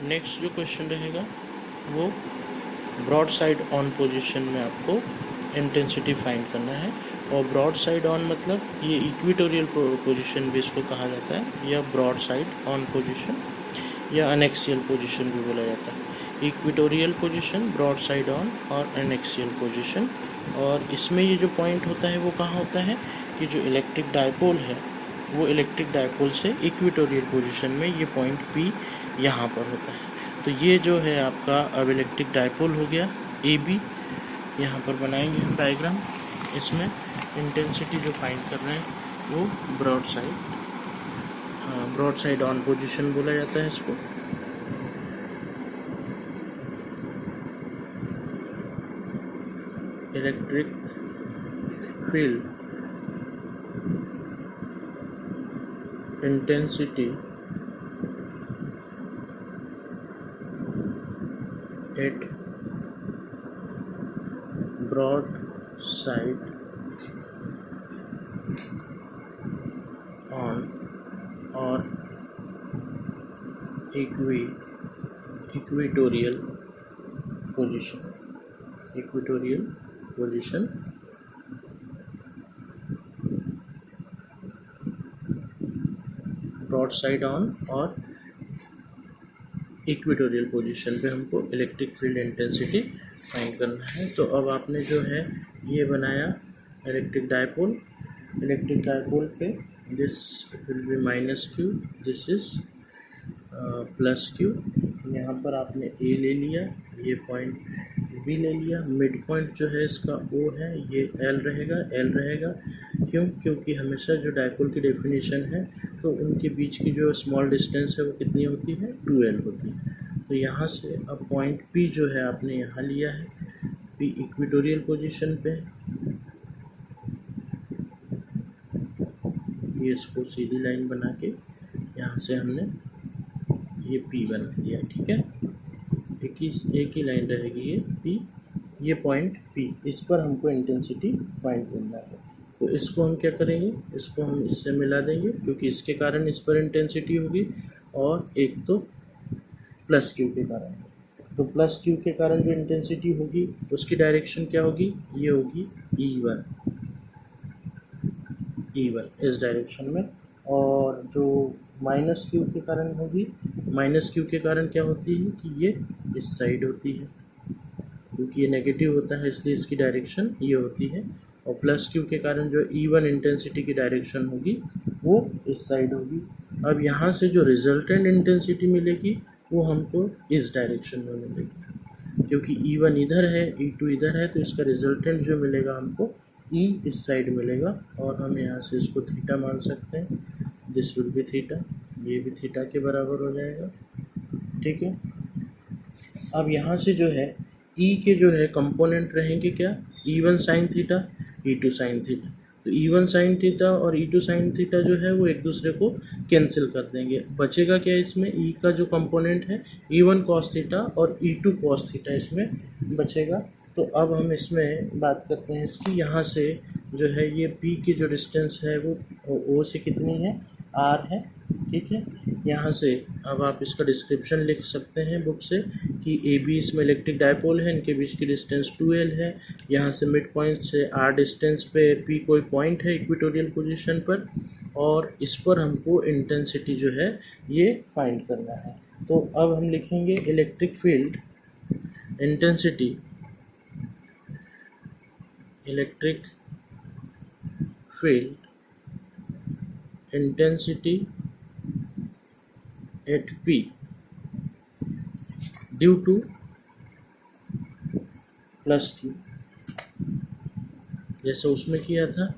Next जो question रहेगा वो ब्रॉड साइड ऑन पोजीशन में आपको इंटेंसिटी फाइंड करना है। और ब्रॉड साइड ऑन मतलब ये इक्वेटोरियल पोजीशन भी इसको कहा जाता है, या ब्रॉड साइड ऑन पोजीशन या अनेक्सियल पोजीशन भी बोला जाता है। Equatorial position, broad side on और अनेक्सियल पोजीशन। और इसमें ये जो पॉइंट होता है वो कहाँ होता है कि जो इलेक्ट्रिक डायपोल है वो इलेक्ट्रिक डायपोल से इक्वेटोरियल पोजीशन में ये पॉइंट P यहाँ पर होता है। तो ये जो है आपका अब इलेक्ट्रिक डायपोल हो गया AB। यहाँ पर बनाएंगे हम डायग्राम। इसमें इंटेंसिटी जो फाइंड कर रहे हैं वो ब्रॉड साइड ऑन पोजीशन बोला जाता है इसको। Electric field intensity at broad side on और equatorial position broad side on और इक्वेटोरियल पोजीशन पे हमको इलेक्ट्रिक फील्ड इंटेंसिटी फाइंड करना है। तो अब आपने जो है ये बनाया इलेक्ट्रिक डायपोल पे this will B -q, this is +q। यहाँ पर आपने A ले लिया, ये पॉइंट B ले लिया, मिड पॉइंट जो है इसका O है, ये L रहेगा। क्योंकि हमेशा जो डायपोल की डेफिनेशन है तो उनके बीच की जो स्मॉल डिस्टेंस है वो कितनी होती है, 2L होती है। तो यहाँ से अब पॉइंट P जो है आपने यहाँ लिया है, P इक्वेटोरियल पोजीशन पे, ये इसको सीधी लाइन बना के यहाँ से हमने ये P बना दिया, ठीक है। एक ही लाइन रहेगी ये P, ये पॉइंट P, इस पर हमको इंटेंसिटी फाइंड करना है। तो इसको हम क्या करेंगे, इसको हम इससे मिला देंगे क्योंकि इसके कारण इस पर इंटेंसिटी होगी, और एक तो +q के कारण। तो +q के कारण जो इंटेंसिटी होगी उसकी डायरेक्शन क्या होगी, ये होगी E1 इस डायरेक्शन में। और जो -q के कारण होगी, -q के कारण क्या होती है कि ये इस साइड होती है, क्योंकि ये नेगेटिव होता है इसलिए इसकी डायरेक्शन ये होती है। और +q के कारण जो E1 इंटेंसिटी की डायरेक्शन होगी वो इस साइड होगी। अब यहाँ से जो रिजल्टेंट इंटेंसिटी मिलेगी वो हमको इस डायरेक्शन में मिलेगी, क्योंकि E1 इधर है, E2 इधर है, तो इसका रिजल्टेंट जो मिलेगा हमको E इस साइड मिलेगा। और हम यहाँ से इसको थीटा मान सकते हैं, दिस विल बी थीटा, ये भी थीटा के बराबर हो जाएगा, ठीक है। अब यहाँ से जो है E के जो है कंपोनेंट रहेंगे क्या, E1 sine theta, E2 sine theta. तो E1 साइन थीटा और E2 साइन थीटा जो है वो एक दूसरे को कैंसिल कर देंगे। बचेगा क्या इसमें, E का जो कंपोनेंट है E1 कॉस थीटा और E2 कॉस थीटा इसमें बचेगा। तो अब हम इसमें बात करते हैं इसकी, यहाँ से जो है ये P की जो डिस्टेंस है वो O से कितनी है, R है, ठीक है। यहाँ से अब आप इसका डिस्क्रिप्शन लिख सकते हैं बुक से कि AB इसमें इलेक्ट्रिक डायपोल है, इनके बीच की डिस्टेंस 2L है। यहाँ से मिड पॉइंट से R डिस्टेंस पे P कोई पॉइंट है इक्वेटोरियल पोजीशन पर, और इस पर हमको इंटेंसिटी जो है ये फाइंड करना है। तो अब हम लिखेंगे electric field intensity at P due to +q। जैसे उसमें किया था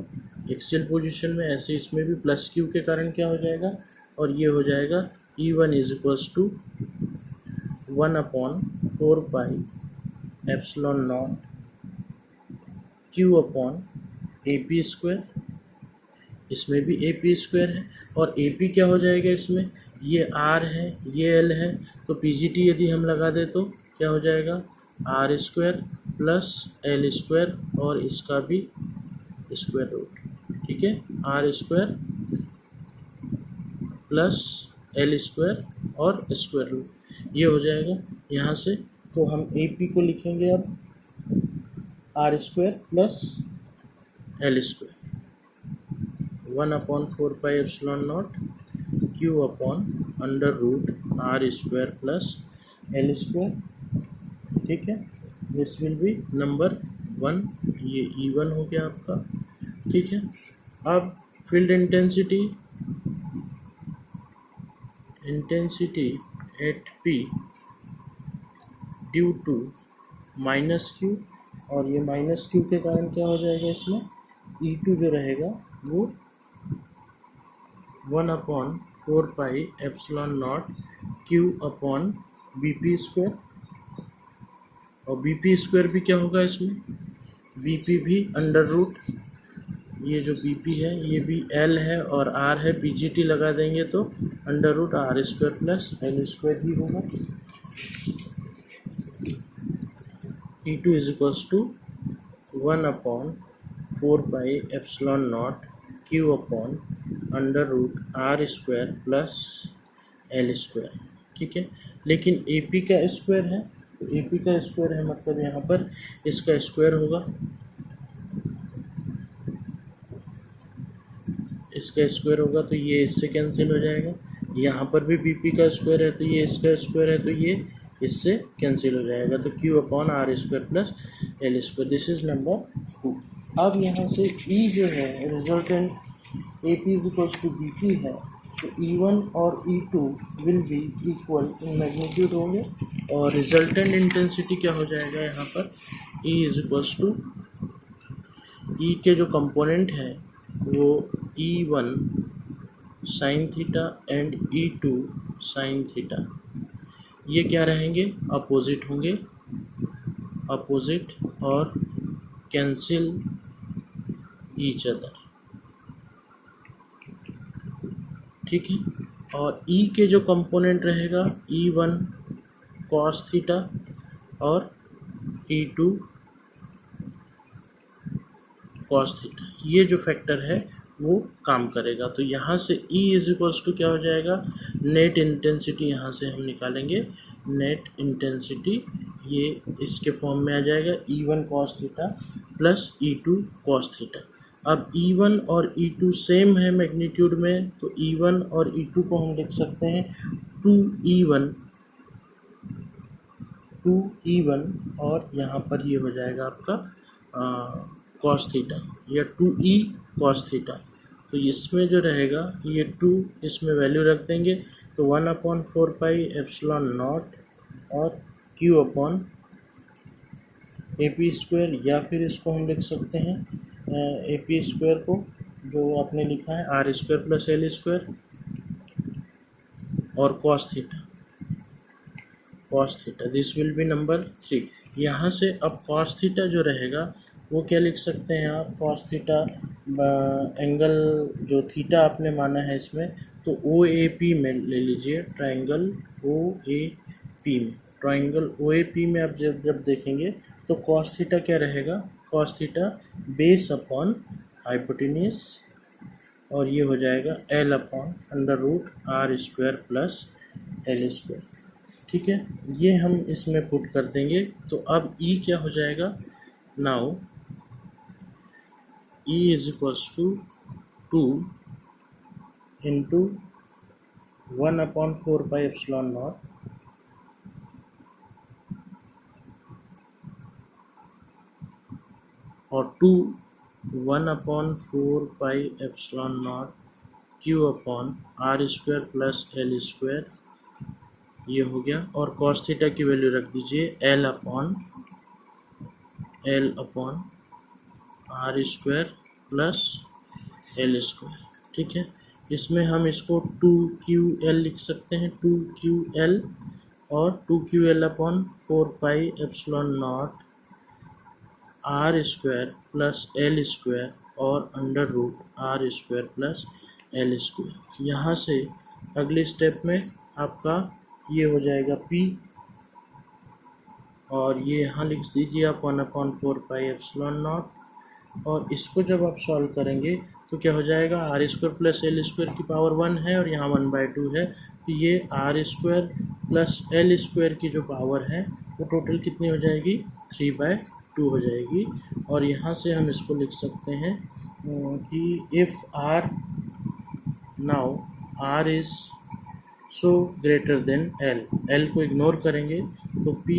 एक्सियल पोजीशन में, ऐसे इसमें भी +q के कारण क्या हो जाएगा, और ये हो जाएगा E1 = 1/4 pi epsilon not q/AP²। इसमें भी AP² है, और AP क्या हो जाएगा इसमें, ये R है, ये L है, तो PGT यदि हम लगा दे तो क्या हो जाएगा, R² + L², और इसका भी स्क्वायर रूट, ठीक है, R² + L² और स्क्वायर रूट, ये हो जाएगा यहाँ से। तो हम ए पी को लिखेंगे अब R square plus L square 1/4πε0 Q upon under root R square plus L square. ठीक है, दिस विल बी नंबर 1, ये E1 हो गया आपका। ठीक है, अब field intensity at P due to minus Q, और ये माइनस क्यू के कारण क्या हो जाएगा, इसमें E2 जो रहेगा वो 1/4πε0 क्यू अपॉन BP स्क्वायर, और BP स्क्वायर भी क्या होगा इसमें, BP भी अंडर रूट, ये जो BP है ये भी L है और R है, PGT लगा देंगे तो under root R square plus L square ही होगा। E2 is equals to 1/4πε0 Q upon under root R square plus L square. ठीक है, लेकिन AP का स्क्वायर है, तो AP का स्क्वायर है मतलब यहाँ पर इसका स्क्वायर होगा, इसका स्क्वायर होगा तो ये इससे कैंसिल हो जाएगा। यहाँ पर भी BP का स्क्वायर है तो ये इसका स्क्वायर है तो ये इससे कैंसिल हो जाएगा, तो Q upon R square plus L square, this is number 2। अब यहाँ से E जो है resultant AP is equals to BP है, तो E1 और E2 will be equal in magnitude होंगे, और रिजल्टेंट इंटेंसिटी क्या हो जाएगा यहाँ पर, E is equals to E के जो कंपोनेंट है वो E1 sine theta and E2 sine theta, ये क्या रहेंगे, अपोजिट होंगे, अपोजिट और कैंसिल ईच अदर। ठीक है, और E के जो कंपोनेंट रहेगा E1 कॉस थीटा और E2 कॉस थीटा, ये जो फैक्टर है वो काम करेगा। तो यहाँ से E इज इक्वल्स टू क्या हो जाएगा, नेट इंटेंसिटी यहाँ से हम निकालेंगे, नेट इंटेंसिटी ये इसके फॉर्म में आ जाएगा E1 cos theta plus E2 cos theta. अब E1 और E2 सेम है मैग्नीट्यूड में, तो E1 और E2 को हम लिख सकते हैं 2E1 और यहाँ पर ये हो जाएगा आपका कॉस थीटा या 2E कॉस थीटा। तो इसमें जो रहेगा ये 2 इसमें वैल्यू रख देंगे, तो 1/4πε0 और Q अपॉन AP स्क्वायर, या फिर इसको हम लिख सकते हैं AP स्क्वायर को जो आपने लिखा है R square plus L square और cos theta, this will be number 3। यहाँ से अब कॉस थीटा जो रहेगा वो क्या लिख सकते हैं आप, कॉस थीटा एंगल जो थीटा आपने माना है इसमें, तो OAP में ले लीजिए, ट्रायंगल OAP में आप जब देखेंगे तो कॉस थीटा क्या रहेगा, cos theta base upon hypotenuse, और ये हो जाएगा L upon under root R square plus L square. ठीक है, ये हम इसमें पुट कर देंगे, तो अब E क्या हो जाएगा, now E is equals to 2 into 1/4πε0 और 1/4πε0 Q upon R square plus L square, ये हो गया, और कॉस थीटा की वैल्यू रख दीजिए L upon R square plus L square. ठीक है, इसमें हम इसको 2QL लिख सकते हैं, 2QL और 2QL upon 4πε0 R square plus L square और under root R square plus L square. यहाँ से अगले स्टेप में आपका ये हो जाएगा P, और ये यहाँ लिख दीजिए आप 1/4πε0, और इसको जब आप सॉल्व करेंगे तो क्या हो जाएगा, R square plus L square की पावर 1 है और यहाँ 1/2 है, तो ये R square plus L square की जो पावर है वो टोटल कितनी हो जाएगी, 3/2 हो जाएगी। और यहाँ से हम इसको लिख सकते हैं कि if R now R is so greater than L, L को इग्नोर करेंगे तो P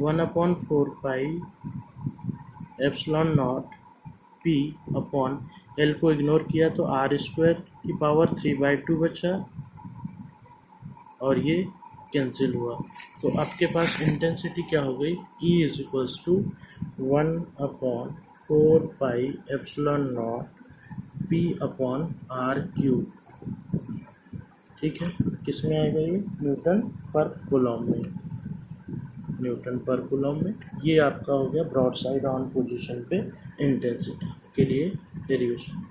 1/4 epsilon not P upon L को इग्नोर किया तो आर स्क्वायर की पावर 3/2 बचा और ये कैंसिल हुआ। तो आपके पास इंटेंसिटी क्या हो गई, E is equals to 1/4 epsilon not P upon R cube. ठीक है, किस में आएगा ये, न्यूटन पर कूलम में, न्यूटन पर कूलम में। ये आपका हो गया ब्रॉड साइड ऑन पोजीशन पे इंटेंसिटी के लिए डेरिवेशन।